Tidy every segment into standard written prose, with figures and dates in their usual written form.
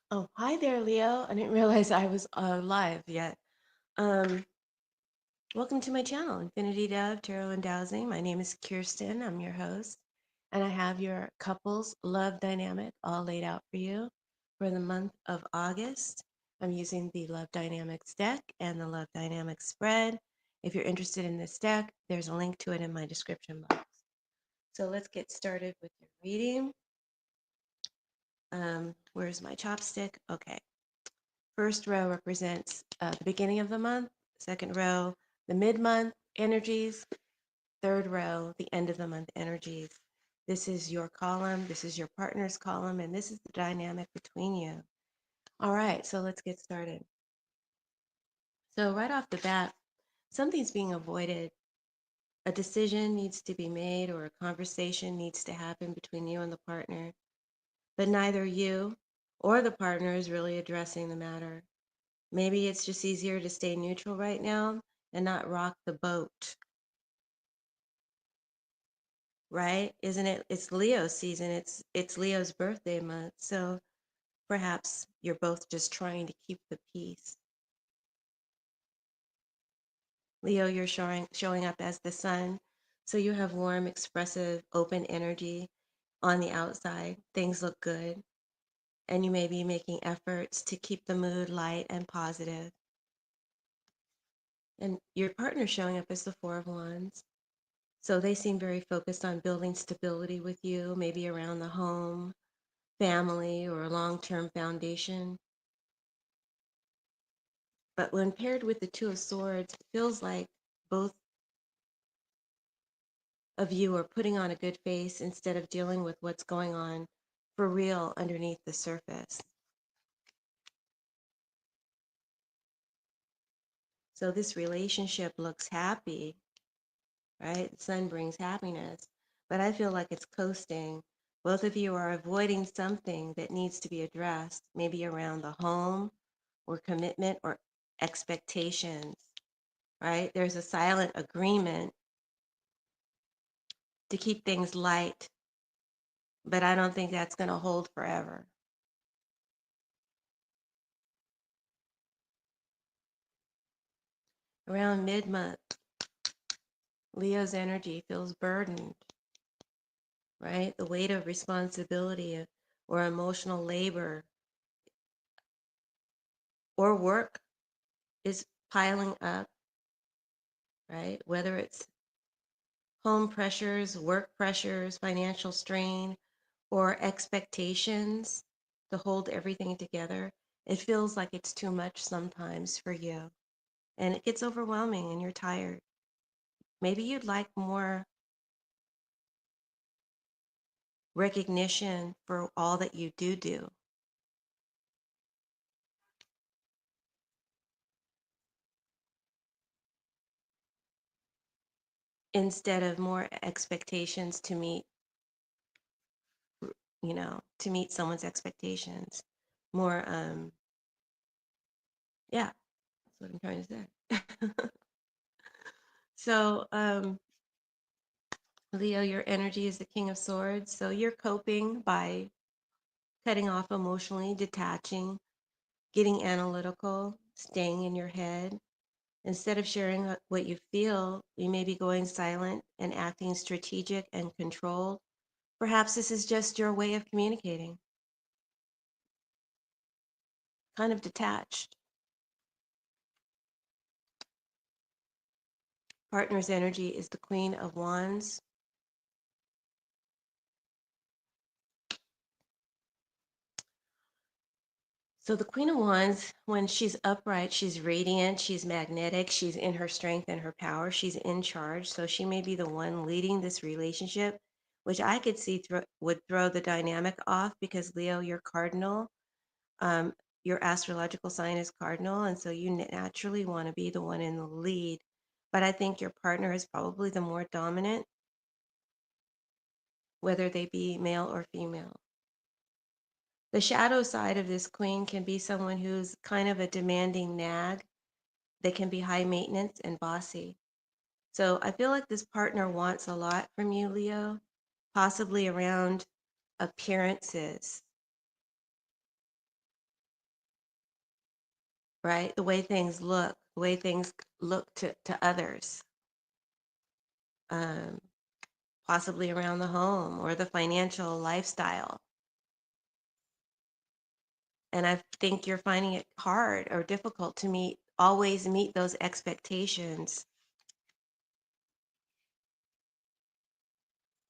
Oh, hi there, Leo. I didn't realize I was live yet. Um, Welcome to my channel, Infinity Dove Tarot and Dowsing. My name is Kirsten. I'm your host, and I have your couples love dynamic all laid out for you for the month of August. I'm using the Love Dynamics deck and the Love Dynamics spread. If you're interested in this deck, there's a link to it in my description box. So let's get started with your reading. Where's my chopstick? Okay. First row represents the beginning of the month. Second row, the mid-month energies. Third row, the end of the month energies. This is your column. This is your partner's column, and this is the dynamic between you. All right, so let's get started. So right off the bat, something's being avoided. A decision needs to be made or a conversation needs to happen between you and the partner, but neither you or the partner is really addressing the matter. Maybe it's just easier to stay neutral right now and not rock the boat, right? Isn't it? It's Leo season. It's Leo's birthday month. So perhaps you're both just trying to keep the peace. Leo, you're showing up as the sun. So you have warm, expressive, open energy on the outside. Things look good. And you may be making efforts to keep the mood light and positive. And your partner showing up as the Four of Wands. So they seem very focused on building stability with you, maybe around the home, family, or a long-term foundation. But when paired with the Two of Swords, it feels like both of you are putting on a good face instead of dealing with what's going on for real underneath the surface. So this relationship looks happy, right? The sun brings happiness, but I feel like it's coasting. Both of you are avoiding something that needs to be addressed, maybe around the home or commitment or expectations, right? There's a silent agreement to keep things light, but I don't think that's going to hold forever. Around mid-month, Leo's energy feels burdened, right? The weight of responsibility or emotional labor or work is piling up, right? Whether it's home pressures, work pressures, financial strain, or expectations to hold everything together, it feels like it's too much sometimes for you. And it gets overwhelming and you're tired. Maybe you'd like more recognition for all that you do instead of more expectations to meet, to meet someone's expectations. More, yeah, that's what I'm trying to say. So, Leo, your energy is the King of Swords. So you're coping by cutting off emotionally, detaching, getting analytical, staying in your head. Instead of sharing what you feel, you may be going silent and acting strategic and controlled. Perhaps this is just your way of communicating, kind of detached. Partner's energy is the Queen of Wands. So the Queen of Wands, when she's upright, she's radiant, she's magnetic, she's in her strength and her power, she's in charge. So she may be the one leading this relationship, which I could see would throw the dynamic off because Leo, you're cardinal. Um, your astrological sign is cardinal, and so you naturally want to be the one in the lead. But I think your partner is probably the more dominant, whether they be male or female. The shadow side of this queen can be someone who's kind of a demanding nag. They can be high maintenance and bossy. So I feel like this partner wants a lot from you, Leo, possibly around appearances. right? The way things look to others, um, possibly around the home or the financial lifestyle. And I think you're finding it hard or difficult to always meet those expectations,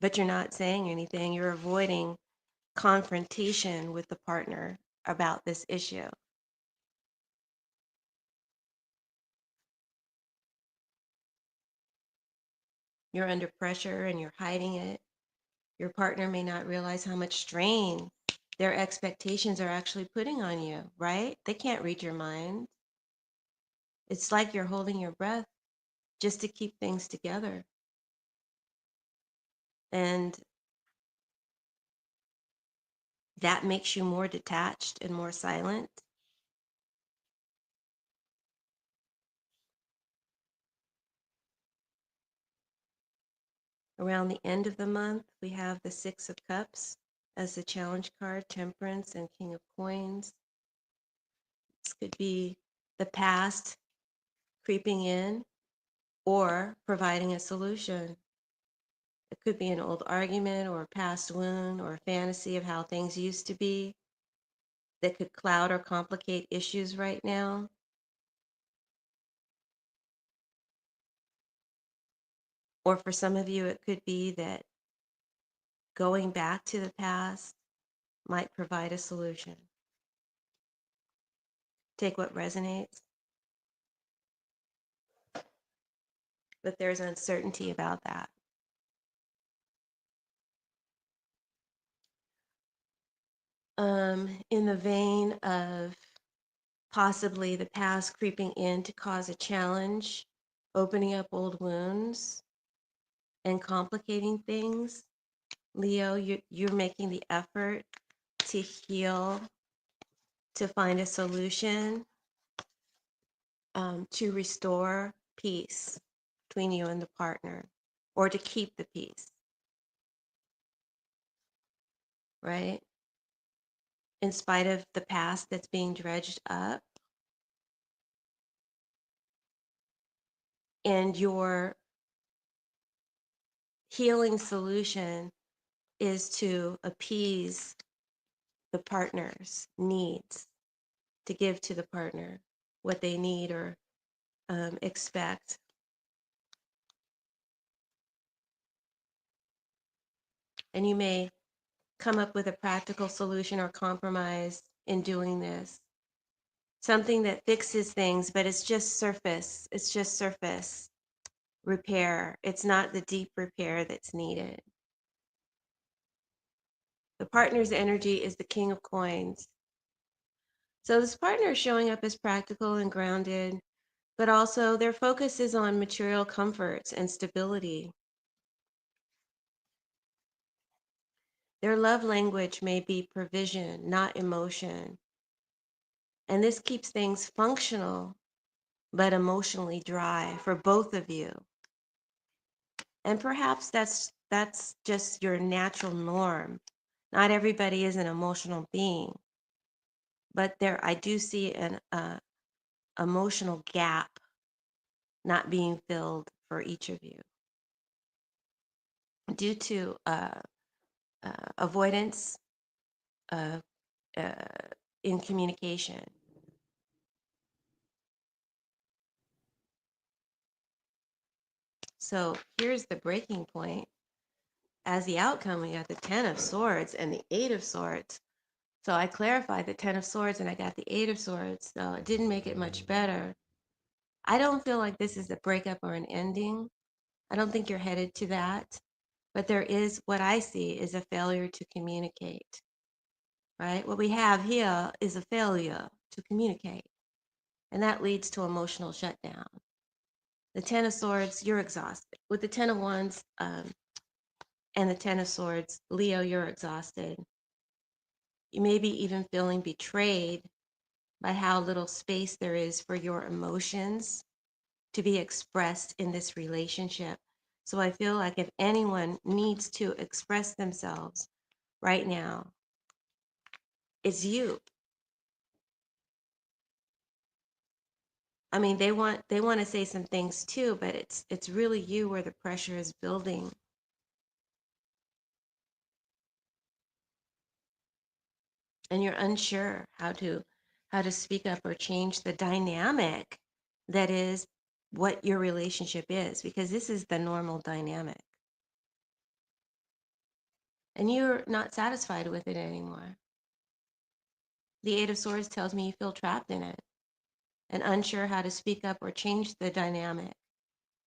but you're not saying anything. You're avoiding confrontation with the partner about this issue. You're under pressure and you're hiding it. Your partner may not realize how much strain their expectations are actually putting on you, right? They can't read your mind. It's like you're holding your breath just to keep things together. And that makes you more detached and more silent. Around the end of the month, we have the Six of Cups as the challenge card, Temperance and King of Coins. This could be the past creeping in or providing a solution. It could be an old argument or a past wound or a fantasy of how things used to be that could cloud or complicate issues right now. Or for some of you, it could be that going back to the past might provide a solution. Take what resonates. But there's uncertainty about that. In the vein of possibly the past creeping in to cause a challenge, opening up old wounds and complicating things, Leo, you're making the effort to heal, to find a solution, to restore peace between you and the partner, or to keep the peace, right? In spite of the past that's being dredged up, and your healing solution is to appease the partner's needs, to give to the partner what they need or expect. And you may come up with a practical solution or compromise in doing this. Something that fixes things, but it's just surface. It's just surface repair. It's not the deep repair that's needed. The partner's energy is the King of Coins. So this partner is showing up as practical and grounded, but also their focus is on material comforts and stability. Their love language may be provision, not emotion. And this keeps things functional, but emotionally dry for both of you. And perhaps that's just your natural norm. Not everybody is an emotional being, but there I do see an emotional gap not being filled for each of you due to avoidance of in communication. So here's the breaking point. As the outcome, we got the Ten of Swords and the Eight of Swords. So I clarified the Ten of Swords and I got the Eight of Swords. So it didn't make it much better. I don't feel like this is a breakup or an ending. I don't think you're headed to that. But there is what I see is a failure to communicate, right? What we have here is a failure to communicate. And that leads to emotional shutdown. The Ten of Swords, you're exhausted. With the Ten of Wands and the Ten of Swords, Leo, you're exhausted. You may be even feeling betrayed by how little space there is for your emotions to be expressed in this relationship. So I feel like if anyone needs to express themselves right now, it's you. I mean, they want to say some things too, but it's really you where the pressure is building. And you're unsure how to speak up or change the dynamic that is what your relationship is, because this is the normal dynamic. And you're not satisfied with it anymore. The Eight of Swords tells me you feel trapped in it and unsure how to speak up or change the dynamic.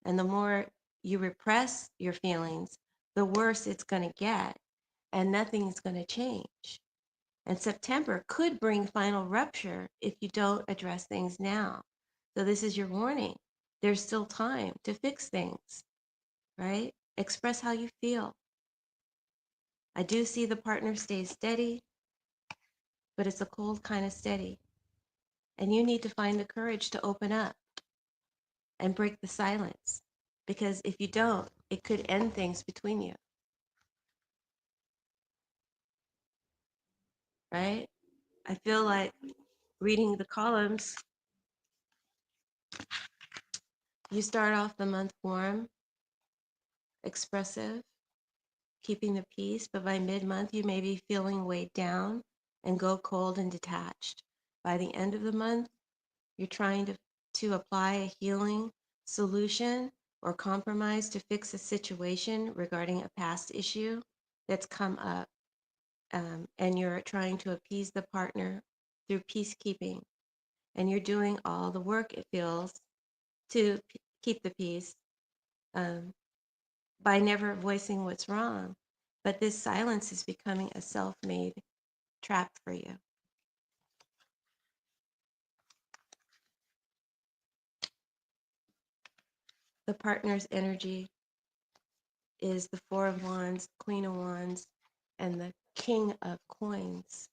And the more you repress your feelings, the worse it's going to get, and nothing's going to change. And September could bring final rupture if you don't address things now. So, this is your warning. There's still time to fix things, right? Express how you feel. I do see the partner stay steady, but it's a cold kind of steady. And you need to find the courage to open up and break the silence. Because if you don't, it could end things between you, right? I feel like reading the columns, you start off the month warm, expressive, keeping the peace, but by mid-month you may be feeling weighed down and go cold and detached. By the end of the month, you're trying to apply a healing solution or compromise to fix a situation regarding a past issue that's come up. And you're trying to appease the partner through peacekeeping. And you're doing all the work, it feels, to keep the peace, um, by never voicing what's wrong. But this silence is becoming a self made trap for you. The partner's energy is the Four of Wands, Queen of Wands, and the King of Coins.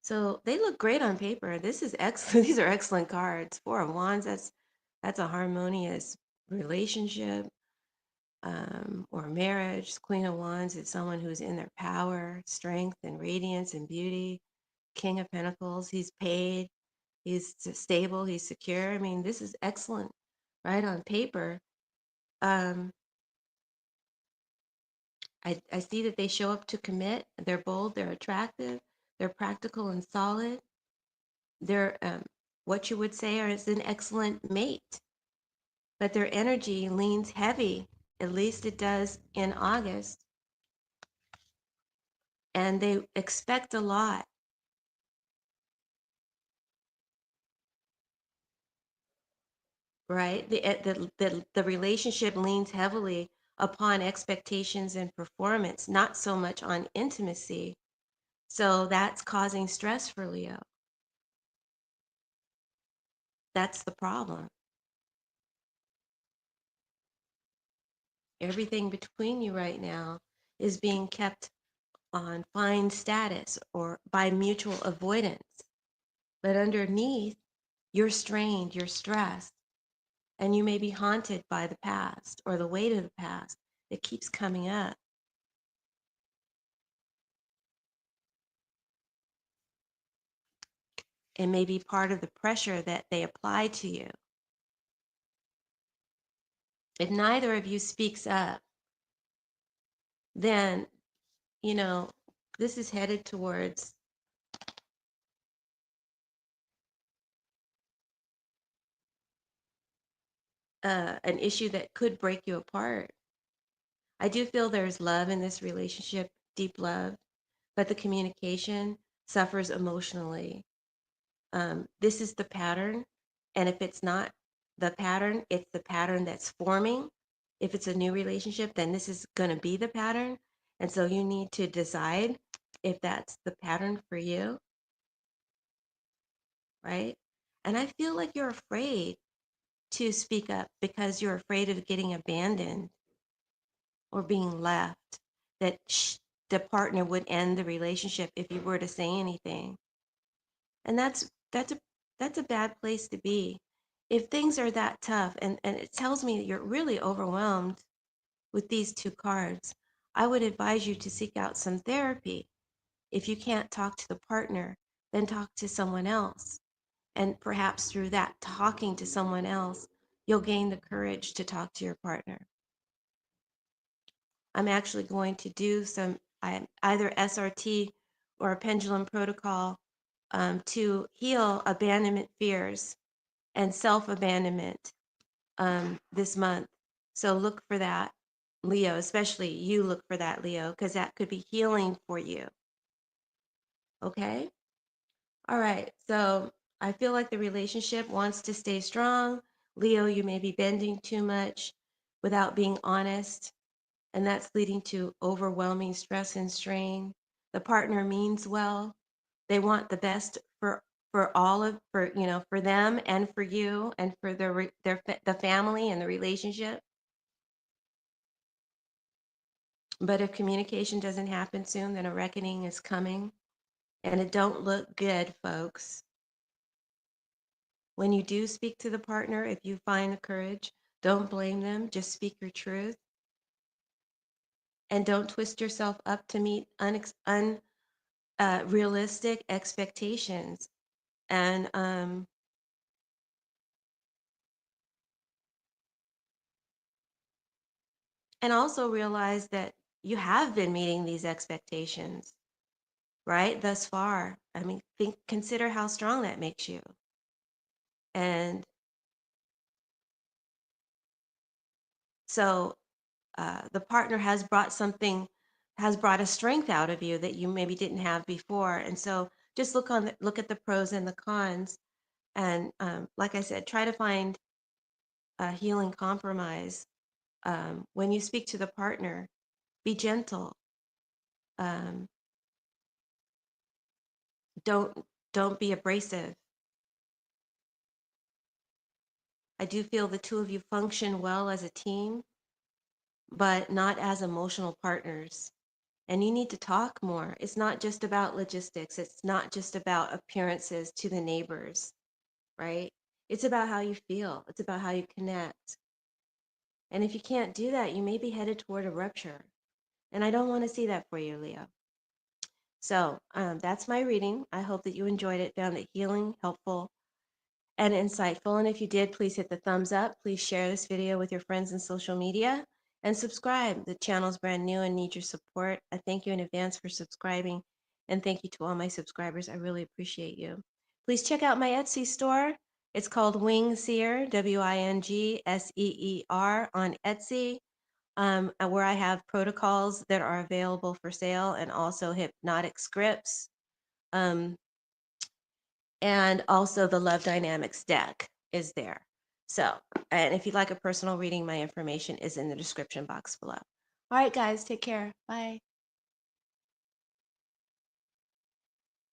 So they look great on paper. This is excellent. These are excellent cards. Four of Wands, that's a harmonious relationship, or marriage. Queen of Wands is someone who's in their power, strength, and radiance and beauty. King of Pentacles, he's paid, he's stable, he's secure. I mean, this is excellent, right, on paper. Um, I see that they show up to commit. They're bold, they're attractive, they're practical and solid. They're, what you would say is an excellent mate, but their energy leans heavy, at least it does in August, and they expect a lot, right? The relationship leans heavily upon expectations and performance, not so much on intimacy. So that's causing stress for Leo. That's the problem. Everything between you right now is being kept on fine status or by mutual avoidance. But underneath, you're strained, you're stressed, and you may be haunted by the past or the weight of the past that keeps coming up. It may be part of the pressure that they apply to you. If neither of you speaks up, then, you know, this is headed towards an issue that could break you apart. I do feel there's love in this relationship, deep love, but the communication suffers emotionally. This is the pattern. And if it's not the pattern, it's the pattern that's forming. If it's a new relationship, then this is going to be the pattern. And so you need to decide if that's the pattern for you, right? And I feel like you're afraid to speak up because you're afraid of getting abandoned or being left, that the partner would end the relationship if you were to say anything. And that's a bad place to be. If things are that tough, and it tells me that you're really overwhelmed with these two cards, I would advise you to seek out some therapy. If you can't talk to the partner, then talk to someone else. And perhaps through that, talking to someone else, you'll gain the courage to talk to your partner. I'm actually going to do some either SRT or a pendulum protocol to heal abandonment fears and self abandonment this month. So look for that, Leo, especially you look for that, Leo, because that could be healing for you. Okay? All right. So I feel like the relationship wants to stay strong. Leo, you may be bending too much without being honest, and that's leading to overwhelming stress and strain. The partner means well. They want the best for all of for for them and for you and for the family and the relationship. But if communication doesn't happen soon, then a reckoning is coming, and it don't look good, folks. When you do speak to the partner, if you find the courage, don't blame them, just speak your truth, and don't twist yourself up to meet realistic expectations. And and also realize that you have been meeting these expectations, right? Thus far. I mean, consider how strong that makes you. And so the partner has brought a strength out of you that you maybe didn't have before. And so just look at the pros and the cons. And like I said, try to find a healing compromise. When you speak to the partner, be gentle. Um, don't don't be abrasive. I do feel the two of you function well as a team, but not as emotional partners. And you need to talk more. It's not just about logistics, it's not just about appearances to the neighbors, right? It's about how you feel, it's about how you connect. And if you can't do that, you may be headed toward a rupture. And I don't want to see that for you, Leo. So that's my reading. I hope that you enjoyed it, found it healing, helpful, and insightful. And if you did, please hit the thumbs up. Please share this video with your friends in social media and subscribe. The channel's brand new and need your support. I thank you in advance for subscribing. And thank you to all my subscribers. I really appreciate you. Please check out my Etsy store. It's called Wingseer, Wingseer on Etsy, where I have protocols that are available for sale and also hypnotic scripts. Um, and also the Love Dynamics deck is there. So, and if you'd like a personal reading, my information is in the description box below. All right, guys, take care. Bye.